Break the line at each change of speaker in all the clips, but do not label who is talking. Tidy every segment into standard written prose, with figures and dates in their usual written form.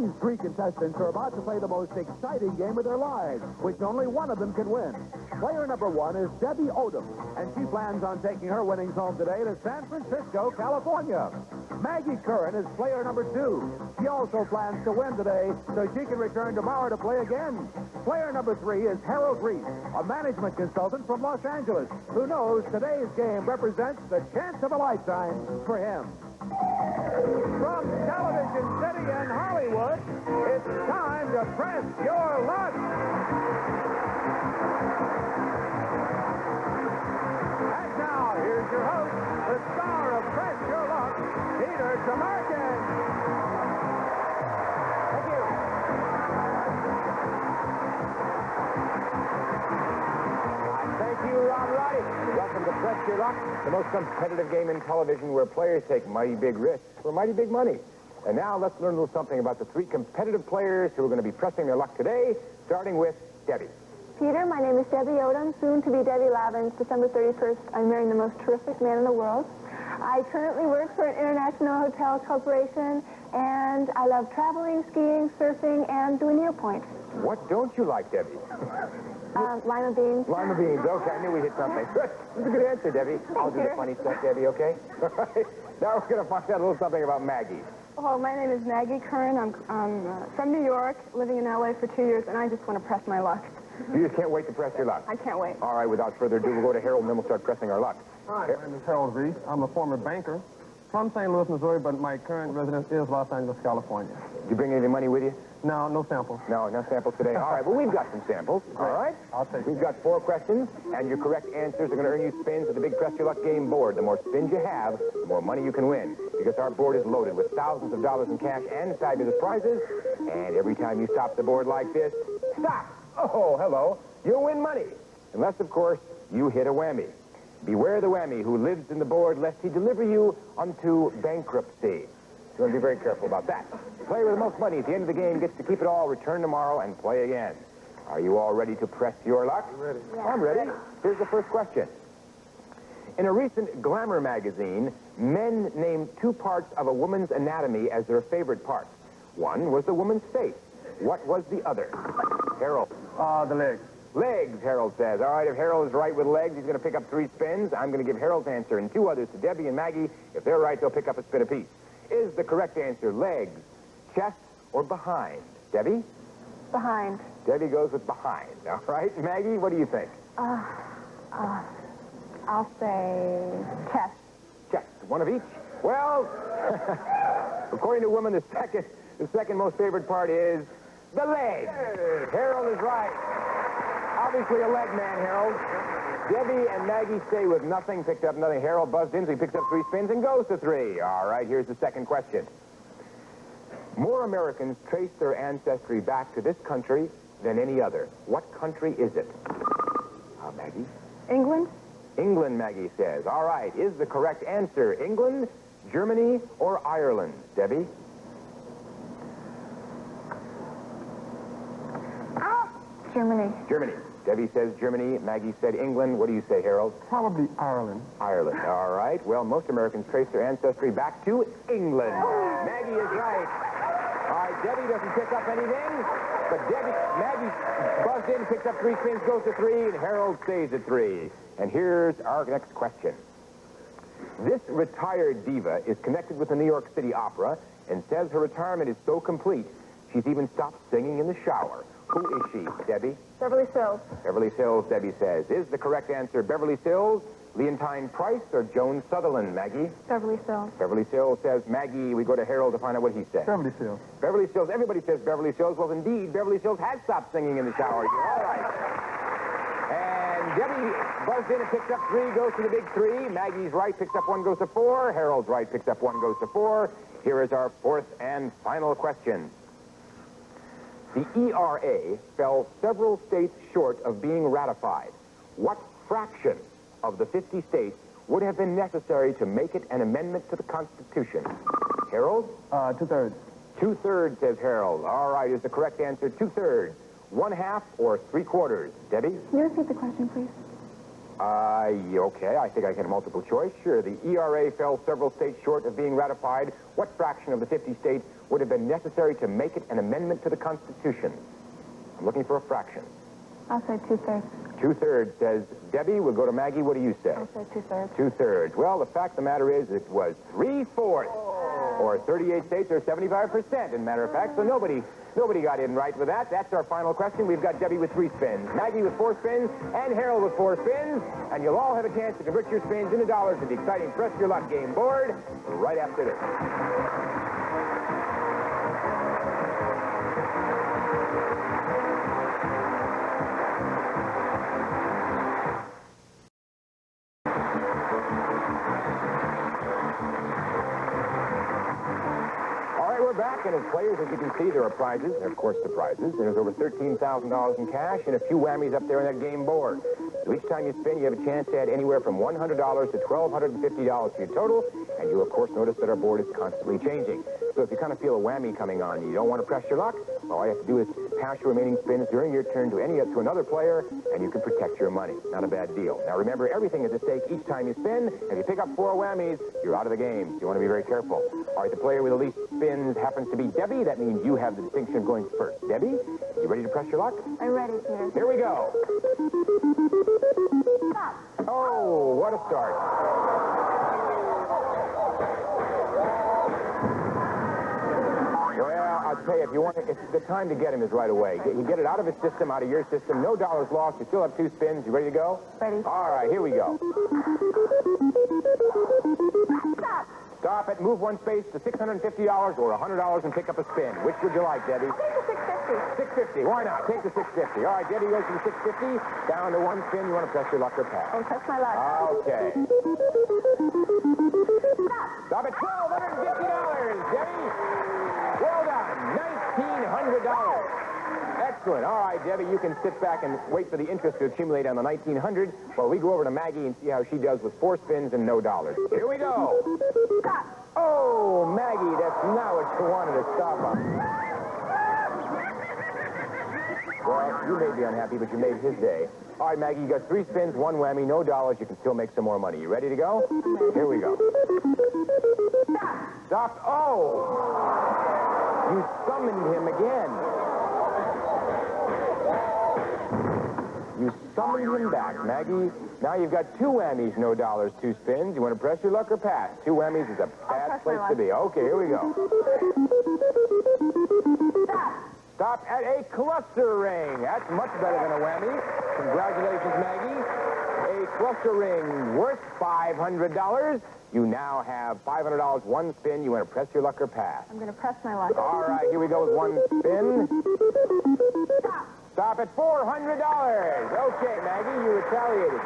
These three contestants are about to play the most exciting game of their lives, which only one of them can win. Player number one is Debbie Odom, and she plans on taking her winnings home today to San Francisco, California. Maggie Curran is player number two. She also plans to win today so she can return tomorrow to play again. Player number three is Harold Reese, a management consultant from Los Angeles, who knows today's game represents the chance of a lifetime for him. From Television City and Hollywood, it's time to press your luck. And now, here's your host, the star of Press Your Luck, Peter Tamarkin. Thank you.
Thank you, Rob Wright. Welcome to Press Your Luck, the most competitive game in television where players take mighty big risks for mighty big money. And now let's learn a little something about the three competitive players who are going to be pressing their luck today, starting with Debbie.
Peter, my name is Debbie Odom, soon to be Debbie Lavins. December 31st, I'm marrying the most terrific man in the world. I currently work for an international hotel corporation, and I love traveling, skiing, surfing, and doing needlepoint.
What don't you like, Debbie?
Lima beans.
Lima beans. Okay, I knew we hit something. Good. That's a good answer, Debbie. I'll do the funny stuff, Debbie, okay? All right. Now we're going to find out a little something about Maggie.
Oh, my name is Maggie Curran. I'm from New York, living in L.A. for 2 years, and I just want to press my luck.
You just can't wait to press your luck.
I can't wait.
All right, without further ado, we'll go to Harold, and then we'll start pressing our luck.
Hi, my name is Harold Reese. I'm a former banker from St. Louis, Missouri, but my current residence is Los Angeles, California.
Did you bring any money with you?
No, no samples.
No, no samples today. All right, well, we've got some samples. All right?
I'll take
We've got 4 questions, and your correct answers are going to earn you spins at the big Press Your Luck game board. The more spins you have, the more money you can win, because our board is loaded with thousands of dollars in cash and fabulous prizes, and every time you stop the board like this, stop! Oh, hello. You'll win money, unless, of course, you hit a whammy. Beware the whammy who lives in the board, lest he deliver you unto bankruptcy. You want to be very careful about that. The player with the most money at the end of the game gets to keep it all, return tomorrow, and play again. Are you all ready to press your luck?
I'm ready.
Yeah.
I'm ready. Here's the first question. In a recent Glamour magazine, men named 2 parts of a woman's anatomy as their favorite parts. One was the woman's face. What was the other? Harold.
The legs.
Legs, Harold says. All right, if Harold is right with legs, he's going to pick up 3 spins. I'm going to give Harold's answer and 2 others to Debbie and Maggie. If they're right, they'll pick up a spin apiece. Is the correct answer legs, chest, or behind? Debbie?
Behind.
Debbie goes with behind. All right, Maggie, what do you think?
I'll say chest.
Chest, one of each. Well, according to women, the second most favorite part is the leg. Harold is right. Obviously a leg man, Harold. Debbie and Maggie stay with nothing, picked up nothing. Harold buzzed in, so he picks up 3 spins and goes to 3. All right, here's the second question. More Americans trace their ancestry back to this country than any other. What country is it? Maggie?
England?
England, Maggie says. All right, is the correct answer England, Germany, or Ireland? Debbie?
Germany.
Germany. Debbie says Germany. Maggie said England. What do you say, Harold?
Probably Ireland.
Ireland. All right. Well, most Americans trace their ancestry back to England. Maggie is right. All right, Debbie doesn't pick up anything, but Maggie buzzed in, picks up 3 spins, goes to 3, and Harold stays at 3. And here's our next question. This retired diva is connected with the New York City Opera and says her retirement is so complete, she's even stopped singing in the shower. Who is she, Debbie?
Beverly Hills.
Beverly Hills, Debbie says. Is the correct answer Beverly Hills, Leontine Price, or Joan Sutherland, Maggie?
Beverly Hills.
Beverly Hills says Maggie. We go to Harold to find out what he says.
Beverly Hills.
Beverly Hills. Everybody says Beverly Hills. Well, indeed, Beverly Hills has stopped singing in the shower. You're all right. And Debbie buzzed in and picked up 3, goes to the big 3. Maggie's right, picks up 1, goes to 4. Harold's right, picks up 1, goes to 4. Here is our 4th and final question. The ERA fell several states short of being ratified. What fraction of the 50 states would have been necessary to make it an amendment to the Constitution? Harold?
2/3.
2/3, says Harold. All right, is the correct answer 2/3? 1/2 or 3/4? Debbie?
Can you repeat the question, please?
Okay, I think I get a multiple choice. Sure, the ERA fell several states short of being ratified. What fraction of the 50 states would have been necessary to make it an amendment to the Constitution? I'm looking for a fraction.
I'll say 2/3.
2/3 says Debbie. We'll go to Maggie. What do you say?
I'll say 2/3.
2/3. Well, the fact of the matter is it was 3/4. Or 38 states or 75%, in matter of fact. So nobody got in right with that. That's our final question. We've got Debbie with 3 spins, Maggie with 4 spins, and Harold with 4 spins. And you'll all have a chance to convert your spins into dollars at the exciting Press Your Luck game board right after this. We're back, and as players, as you can see, there are prizes. There are, of course, surprises. There's over $13,000 in cash and a few whammies up there on that game board. So each time you spin, you have a chance to add anywhere from $100 to $1,250 to your total. And you'll, of course, notice that our board is constantly changing. So if you kind of feel a whammy coming on, you don't want to press your luck, all you have to do is pass your remaining spins during your turn to another player, and you can protect your money. Not a bad deal. Now, remember, everything is at stake each time you spin. If you pick up 4 whammies, you're out of the game. So you want to be very careful. All right, the player with the least spins happens to be Debbie. That means you have the distinction of going first. Debbie, you ready to press your luck?
I'm ready, Peter.
Here we go.
Stop.
Oh, what a start. Well, I'll tell you, if you want to, the time to get him is right away. You get it out of his system, out of your system. No dollars lost. You still have 2 spins. You ready to go?
Ready.
All right, here we go.
Stop.
Stop it. Move 1 space to $650 or $100 and pick up a spin. Which would you like, Debbie?
I'll take the 650.
$650. Why not? Take the $650. All right, Debbie goes from $650 down to 1 spin. You want to press your luck or pass?
I'll press my luck.
Okay.
Stop.
Stop at $1,250, Debbie. Well done. $1,900. Excellent. All right, Debbie, you can sit back and wait for the interest to accumulate on the $1,900 while we go over to Maggie and see how she does with 4 spins and no dollars. Here we go.
Stop.
Oh, Maggie, that's not what you wanted to stop on. Well, you may be unhappy, but you made his day. All right, Maggie, you got 3 spins, 1 whammy, no dollars. You can still make some more money. You ready to go? Here we go. Stop. Oh! You summoned him again. You summoned him back, Maggie. Now you've got 2 whammies, no dollars, 2 spins. You want to press your luck or pass? 2 whammies is a bad place to be. Okay, here we go.
Stop.
Stop at a cluster ring. That's much better than a whammy. Congratulations, Maggie. A cluster ring worth $500. You now have $500, 1 spin. You want to press your luck or pass?
I'm going to press my luck.
All right, here we go with 1 spin.
Stop.
Stop at $400. Okay, Maggie, you retaliated.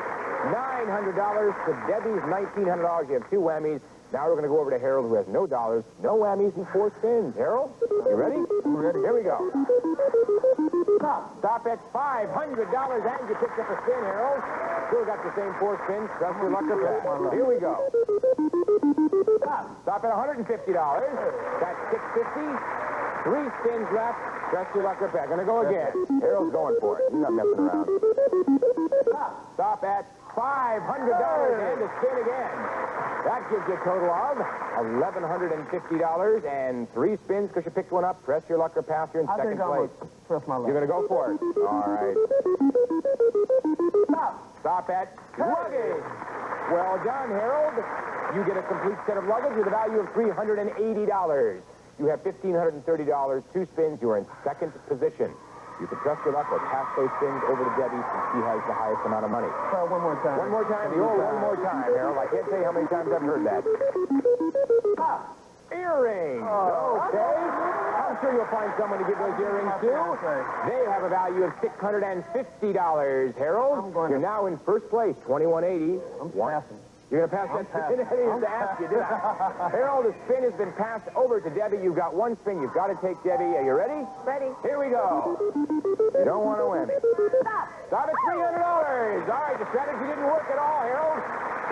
$900 to Debbie's $1,900. You have 2 whammies. Now we're going to go over to Harold, who has no dollars, no whammies, and 4 spins. Harold, you ready?
I'm ready.
Here we go. Stop at $500, and you picked up a spin, Harold. Still got the same 4 spins. Press your luck or pass. Here we go. Stop at $150. That's $650. 3 spins left. Press your luck or pass. Gonna go again. Harold's going for it. He's not messing around. Stop at $500 and a spin again. That gives you a total of $1,150 and 3 spins because you picked one up. Press your luck or pass. You're in second place.
Press my luck.
You're going to go for it. All right. Stop at luggage. Well done, Harold. You get a complete set of luggage with a value of $380. You have $1,530, 2 spins. You are in second position. You can press your luck or pass those spins over to Debbie since she has the highest amount of money.
Try one more time.
One more time. One more time, Harold. I can't tell you how many times I've heard that. Earrings. Okay. I'm sure you'll find someone to give those earrings to. They have a value of $650, Harold. You're now in first place, $2,180.
I'm passing.
You're going to pass that spin? I didn't have to ask you, did I? Harold, the spin has been passed over to Debbie. You've got 1 spin. You've got to take Debbie. Are you ready?
Ready.
Here we go. You don't want to win it.
Stop.
Stop at $300. All right, the strategy didn't work at all, Harold.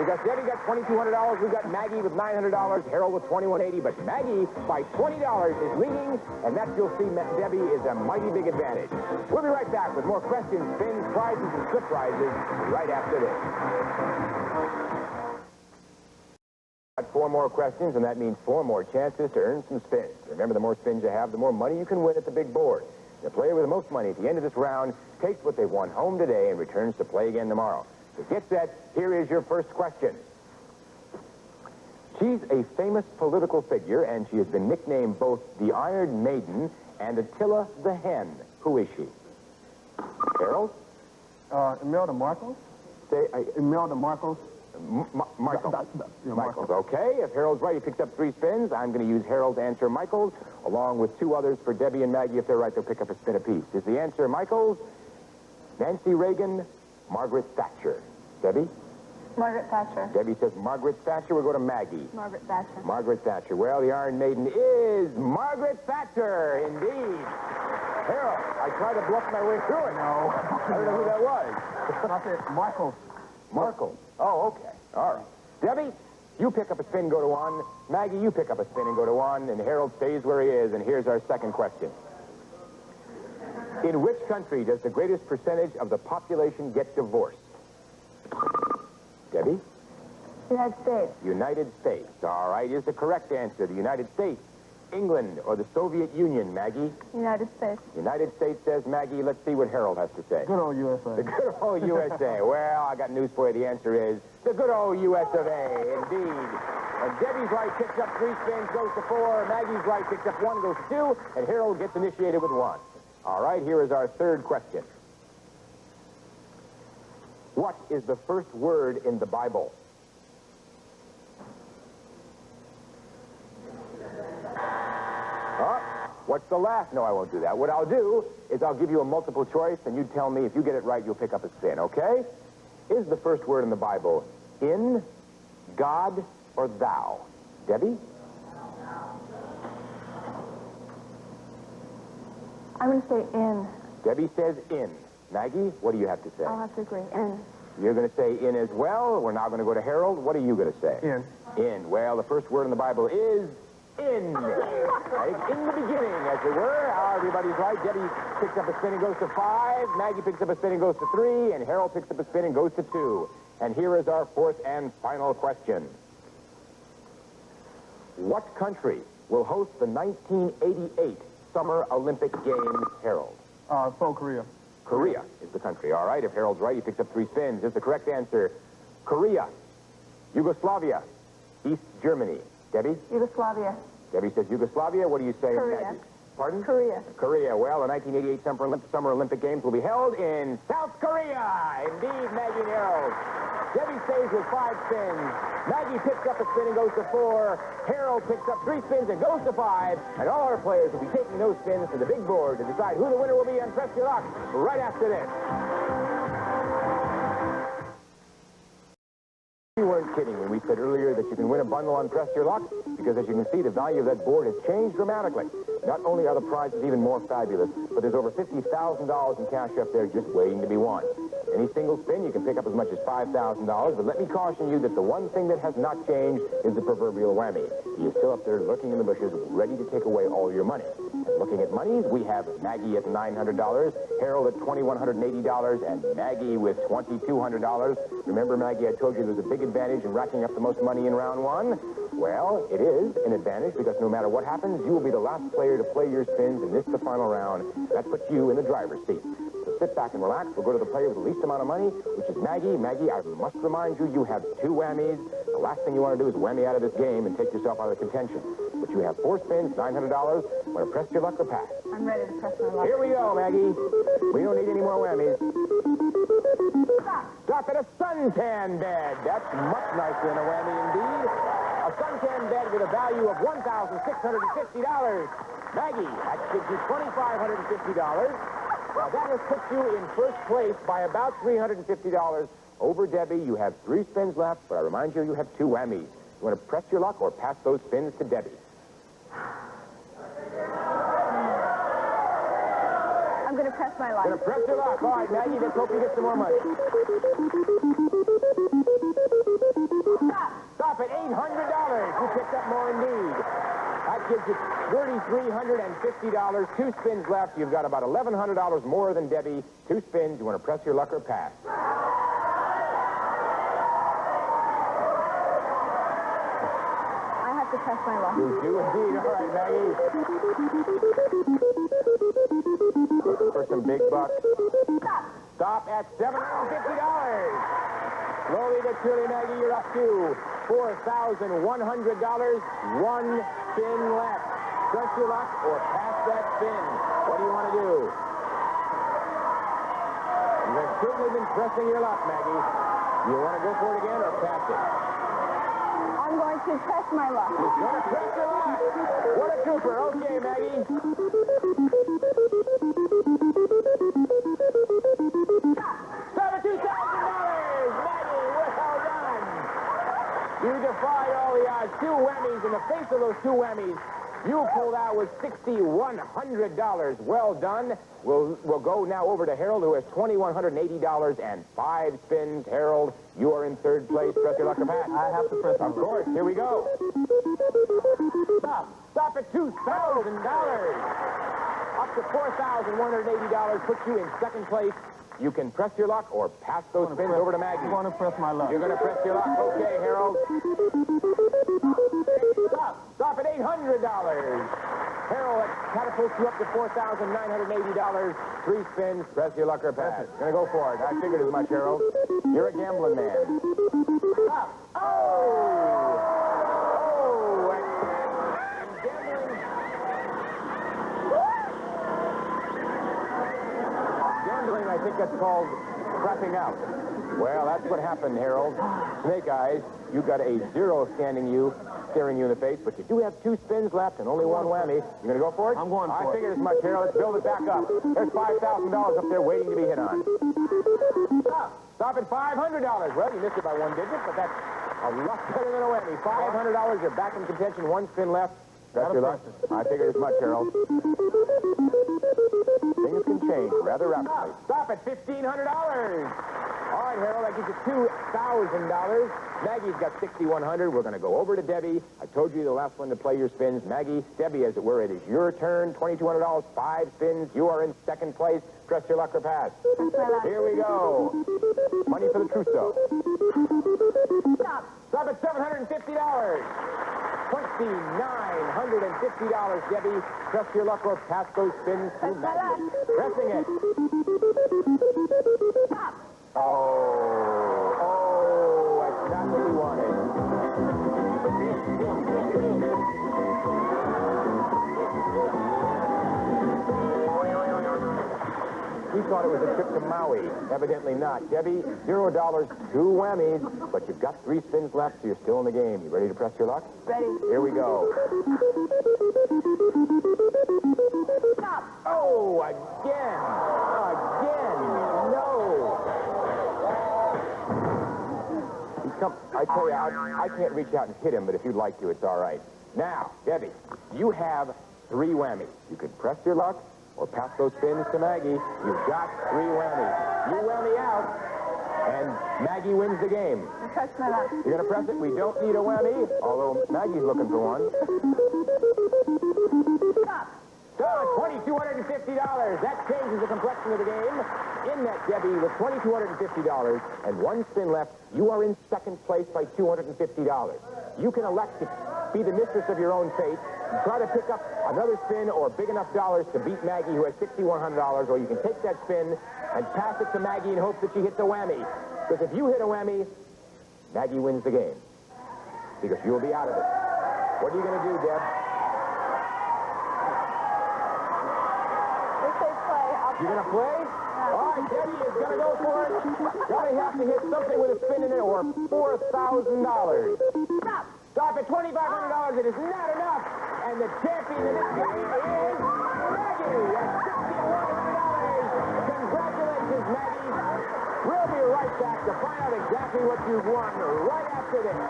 Because Debbie got $2,200, we got Maggie with $900, Harold with $2,180, but Maggie, by $20, is leading, and that, you'll see, Debbie, is a mighty big advantage. We'll be right back with more questions, spins, prizes, and slip prizes right after this. Got 4 more questions, and that means 4 more chances to earn some spins. Remember, the more spins you have, the more money you can win at the big board. The player with the most money at the end of this round takes what they've won home today and returns to play again tomorrow. So get set. Here is your first question. She's a famous political figure, and she has been nicknamed both the Iron Maiden and Attila the Hen. Who is she? Harold?
Imelda Marcos.
Say,
Imelda Marcos.
Michael.
Yeah,
Michaels. Okay, if Harold's right, he picks up 3 spins. I'm going to use Harold's answer, Michaels, along with 2 others for Debbie and Maggie. If they're right, they'll pick up a spin apiece. Is the answer Michaels, Nancy Reagan, Margaret Thatcher? Debbie?
Margaret Thatcher.
Debbie says Margaret Thatcher. We'll go to Maggie.
Margaret Thatcher.
Margaret Thatcher. Well, the Iron Maiden is Margaret Thatcher, indeed. Harold, I tried to bluff my way through it.
No.
I don't know who that was.
I said Marcos.
Markle. Oh, okay. All right. Debbie, you pick up a spin, go to 1. Maggie, you pick up a spin and go to 1. And Harold stays where he is. And here's our second question. In which country does the greatest percentage of the population get divorced? Debbie?
United States.
United States. All right, is the correct answer. The United States, England, or the Soviet Union, Maggie?
United States.
United States says Maggie. Let's see what Harold has to say.
Good old USA.
The good old USA. Well, I got news for you. The answer is the good old US of A, indeed. And Debbie's right picks up 3 spins, goes to 4. Maggie's right picks up 1, goes to 2. And Harold gets initiated with 1. All right, here is our third question. What is the first word in the Bible? What's the last? No, I won't do that. What I'll do is I'll give you a multiple choice, and you tell me if you get it right, you'll pick up a spin, okay? Is the first word in the Bible in, God, or thou? Debbie?
I'm going to say in.
Debbie says in. Maggie, what do you have to say?
I'll have to agree. In.
You're going to say in as well. We're now going to go to Harold. What are you going to say?
In.
In. Well, the first word in the Bible is in. Right? In the beginning, as it were. Everybody's right. Debbie picks up a spin and goes to 5. Maggie picks up a spin and goes to 3. And Harold picks up a spin and goes to 2. And here is our fourth and final question. What country will host the 1988 Summer Olympic Games, Harold?
Seoul, Korea.
Korea is the country. All right, if Harold's right, he picks up 3 spins. Is the correct answer Korea, Yugoslavia, East Germany? Debbie?
Yugoslavia.
Debbie says Yugoslavia. What do you say?
Korea.
Maggie? Pardon?
Korea.
Korea. Well, the 1988 Summer Olympic Games will be held in South Korea. Indeed, Maggie and Harold. Debbie stays with 5 spins. Maggie picks up a spin and goes to 4. Harold picks up 3 spins and goes to 5. And all our players will be taking those spins to the big board to decide who the winner will be on Press Your Luck right after this. We weren't kidding when we said earlier that you can win a bundle on Press Your Luck, because as you can see, the value of that board has changed dramatically. Not only are the prizes even more fabulous, but there's over $50,000 in cash up there just waiting to be won. Any single spin, you can pick up as much as $5,000, but let me caution you that the one thing that has not changed is the proverbial whammy. He is still up there lurking in the bushes, ready to take away all your money. And looking at monies, we have Maggie at $900, Harold at $2,180, and Maggie with $2,200. Remember, Maggie, I told you there's a big advantage in racking up the most money in round 1? Well, it is an advantage because no matter what happens, you will be the last player to play your spins and miss the final round. That puts you in the driver's seat. So sit back and relax. We'll go to the player with the least amount of money, which is Maggie. Maggie, I must remind you, you have 2 whammies. The last thing you want to do is whammy out of this game and take yourself out of the contention. But you have 4 spins, $900. Want to press your luck or pass?
I'm ready to press my luck.
Here we go, Maggie. We don't need any more whammies. Stop at a suntan bed. That's much nicer than a whammy indeed. A suntan bed with a value of $1,650. Maggie, that gives you $2,550. Now, that has put you in first place by about $350 over Debbie. You have 3 spins left, but I remind you, you have 2 whammies. You want to press your luck or pass those spins to Debbie?
I'm I'm going to press my luck.
Gonna press your luck. All right, Maggie, let's hope you get some more money. Stop at $800. You picked up more indeed. That gives you $3,350. 2 spins left. You've got about $1,100 more than Debbie. 2 spins. You want to press your luck or pass?
I have to press my luck.
You do indeed. All right, Maggie. Looking for some big bucks. Stop at $750. Slowly but surely, Maggie, you're up to $4,100. 1 spin left. Press your luck or pass that spin. What do you want to do? You have certainly been pressing your luck, Maggie. You want to go for it again or pass it?
I'm going to press my luck.
You're going to press your luck. What a trooper. Okay, Maggie. Stop at $2,000. Maggie, well done. You defied all the odds. 2 whammies. In the face of those 2 whammies, you pulled out with $6,100. Well done. We'll go now over to Harold, who has $2,180 and 5 spins. Harold, you are in 3rd place. Press your luck or pass.
I have to press my
Of course. Here we go. Stop at $2,000. Up to $4,180 puts you in 2nd place. You can press your luck or pass those spins over to Maggie.
I'm going to press my luck.
You're going to press your luck. Okay, Harold. Stop at $800. Harold, that catapults you up to $4,980. 3 spins. Press your luck or pass. Going to go for it. I figured as much, Harold. You're a gambling man. Gambling, I think that's called crapping out. Well, that's what happened, Harold. Snake Eyes, you got a 0 staring you in the face, but you do have 2 spins left and only 1 whammy. You gonna go for it?
I'm going for it.
I figured as much, Harold. Let's build it back up. There's $5,000 up there waiting to be hit on. Stop at $500. Well, you missed it by 1 digit, but that's a lot better than a whammy. $500. You're back in contention. 1 spin left. That's your luck. I figured as much, Harold. Things can change rather rapidly. Stop at $1,500. All right, Harold, that gives you $2,000. Maggie's got $6,100. We're going to go over to Debbie. I told you the last one to play your spins. Maggie, Debbie, as it were, it is your turn. $2,200, 5 spins. You are in 2nd place. Press your luck or pass. Here we go. Money for the trousseau. Stop at $750. $2,950, Debbie. Press your luck or pass those spins to Maggie. Pressing it. Oh, that's not what we wanted. We thought it was a trip to Maui. Evidently not. Debbie, $0, 2 whammies, but you've got 3 spins left, so you're still in the game. You ready to press your luck?
Ready.
Here we go.
Stop.
Oh, again. No. I tell you, I can't reach out and hit him, but if you'd like to, it's all right. Now, Debbie, you have 3 whammies. You can press your luck or pass those spins to Maggie. You've got 3 whammies. You whammy out, and Maggie wins the game.
Press my luck.
You're going to press it? We don't need a whammy, although Maggie's looking for one.
Stop.
$2,250. That changes the complexion of the game. In that, Debbie, with $2,250 and 1 spin left, you are in 2nd place by $250. You can elect to be the mistress of your own fate, try to pick up another spin or big enough dollars to beat Maggie, who has $6,100, or you can take that spin and pass it to Maggie in hopes that she hits a whammy. Because if you hit a whammy, Maggie wins the game. Because you'll be out of it. What are you going to do, Deb? You going to play? All right, Debbie is going to go for it. Going to have to hit something with a spin in it or $4,000. Stop at $2,500. It is not enough. And the champion in this game is Maggie at $6,100. Congratulations, Maggie. We'll be right back to find out exactly what you've won right after this.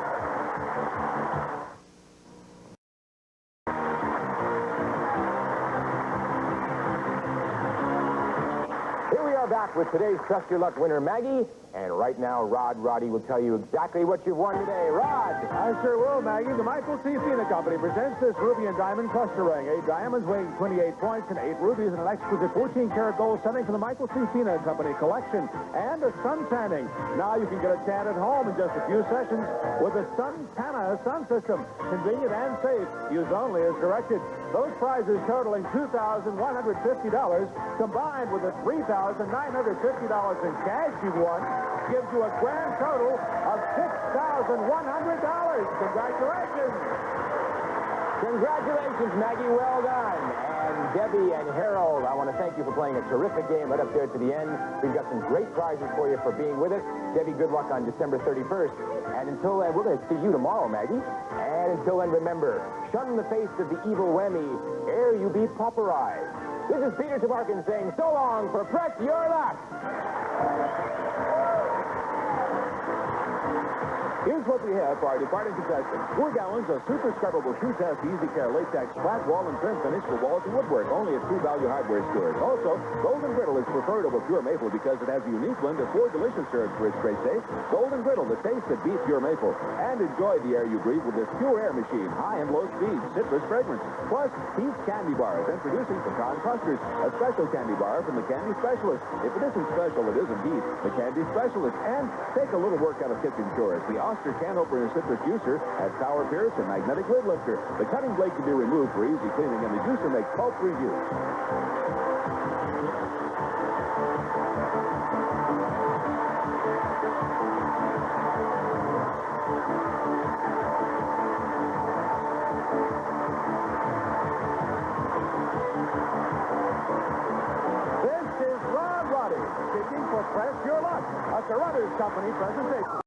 back with today's Trust Your Luck winner, Maggie. And right now, Roddy will tell you exactly what you've won today. Rod!
I sure will, Maggie. The Michael C. Fina Company presents this ruby and diamond cluster ring. 8 diamonds weighing 28 points and 8 rubies and an exquisite 14-karat gold setting from the Michael C. Fina Company collection. And a sun tanning. Now you can get a tan at home in just a few sessions with the Sun-Tana sun system. Convenient and safe. Use only as directed. Those prizes totaling $2,150 combined with the $3,950 in cash you've won gives you a grand total of $6,100. Congratulations.
Congratulations, Maggie. Well done. And Debbie and Harold, I want to thank you for playing a terrific game right up there to the end. We've got some great prizes for you for being with us. Debbie, good luck on December 31st. And until then, we're going to see you tomorrow, Maggie. And until then, remember, shun the face of the evil whammy ere you be pauperized. This is Peter Tabarkin saying so long for Press Your Luck.
Here's what we have for our departing contestants. 4 gallons of super scrubbable True Test Easy Care latex flat wall and trim finish for walls and woodwork, only at True Value Hardware stores. Also, Golden Griddle is preferred over Pure Maple because it has a unique blend of 4 delicious herbs for its great taste. Golden Griddle, the taste that beats Pure Maple. And enjoy the air you breathe with this Pure Air machine, high and low speed, citrus fragrance. Plus, Pete's Candy Bars, introducing pecan clusters, a special candy bar from the Candy Specialist. If it isn't special, it isn't Pete, the Candy Specialist. And take a little work out of kitchen chores. The Oster can opener citrus juicer has sour pierce and magnetic lid lifter. The cutting blade can be removed for easy cleaning, and the juicer makes pulp-free use. This is Roddy speaking for Press Your Luck, a Carruthers Company presentation.